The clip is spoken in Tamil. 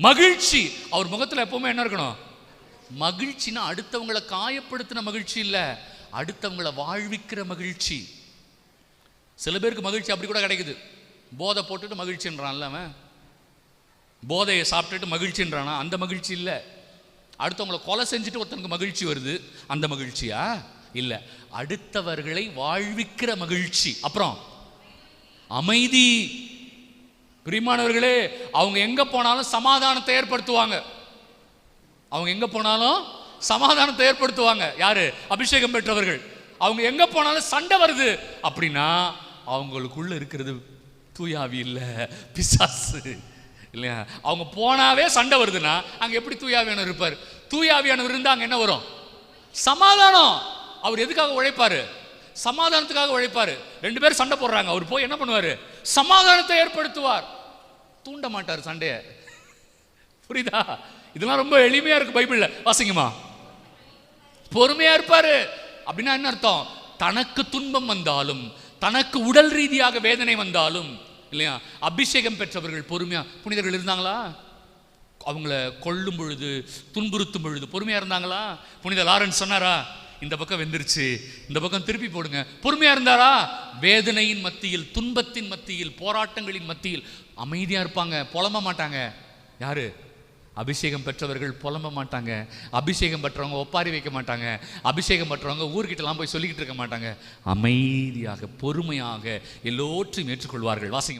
மகிழ்ச்சி. அவர் முகத்தில் எப்பவுமே என்ன இருக்கணும்? மகிழ்ச்சினா அடுத்தவங்களை காயப்படுத்தின மகிழ்ச்சி இல்லை, அடுத்தவங்களை வாழ்விக்கிற மகிழ்ச்சி. சில பேருக்கு மகிழ்ச்சி அப்படி கூட கிடைக்குது. போதை போட்டுட்டு மகிழ்ச்சின்றான்ல, அவன் போதையை சாப்பிட்டுட்டு மகிழ்ச்சின்றானா, அந்த மகிழ்ச்சி இல்லை. அடுத்தவங்களை கொலை செஞ்சுட்டு ஒருத்தனுக்கு மகிழ்ச்சி வருது, அந்த மகிழ்ச்சியா இல்லை. அடுத்தவர்களை வாழ்விக்கிற மகிழ்ச்சி. அப்புறம் அமைதி. பிரியமானவர்களே, அவங்க எங்க போனாலும் சமாதானத்தை ஏற்படுத்துவாங்க. அவங்க எங்க போனாலும் சமாதானத்தை ஏற்படுத்துவாங்க. யாரு? அபிஷேகம் பெற்றவர்கள். அவங்க எங்க போனாலும் சண்டை வருது அப்படின்னா அவங்களுக்குள்ள இருக்கிறது தூயாவி இல்லை, பிசாசு இல்லையா? அவங்க போனாவே சண்டை வருதுன்னா அங்க எப்படி தூயாவியானவர் இருப்பார்? தூயாவியானவர் இருந்தா அங்க என்ன வரும்? சமாதானம். அவர் எதுக்காக உழைப்பாரு? சமாதானத்துக்காக உழைப்பாரு. ரெண்டு பேரும் சண்டை போடுறாங்க, அவர் போய் என்ன பண்ணுவாரு? சமாதானத்தை ஏற்படுத்துவார். தூண்ட மாட்டார் சண்டைய. புரியுதா? இதெல்லாம் ரொம்ப எளிமையா இருக்கு பைபிள்ல, வாசிங்கம்மா. பொறுமையா இருப்பாரு. அப்படின்னா என்ன அர்த்தம்? தனக்கு துன்பம் வந்தாலும், தனக்கு உடல் ரீதியாக வேதனை வந்தாலும் இல்லையா, அபிஷேகம் பெற்றவர்கள் பொறுமையா. புனிதர்கள் இருந்தாங்களா? அவங்கள கொல்லும் பொழுது, துன்புறுத்தும் பொழுது பொறுமையா இருந்தாங்களா? புனித லாரன்ஸ் சொன்னாரா, இந்த பக்கம் வெந்துருச்சு, இந்த பக்கம் திருப்பி போடுங்க. பொறுமையா இருந்தாரா? வேதனையின் மத்தியில், துன்பத்தின் மத்தியில், போராட்டங்களின் மத்தியில் அமைதியா இருப்பாங்க, புலம்ப மாட்டாங்க. யாரு? அபிஷேகம் பெற்றவர்கள் புலம்ப மாட்டாங்க. அபிஷேகம் பெற்றவங்க ஒப்பாரி வைக்க மாட்டாங்க. அபிஷேகம் பெற்றவங்க ஊர்கிட்டலாம் போய் சொல்லிக்கிட்டு இருக்க மாட்டாங்க. அமைதியாக பொறுமையாக எல்லோற்றையும் ஏற்றுக்கொள்வார்கள். வாசிங்க.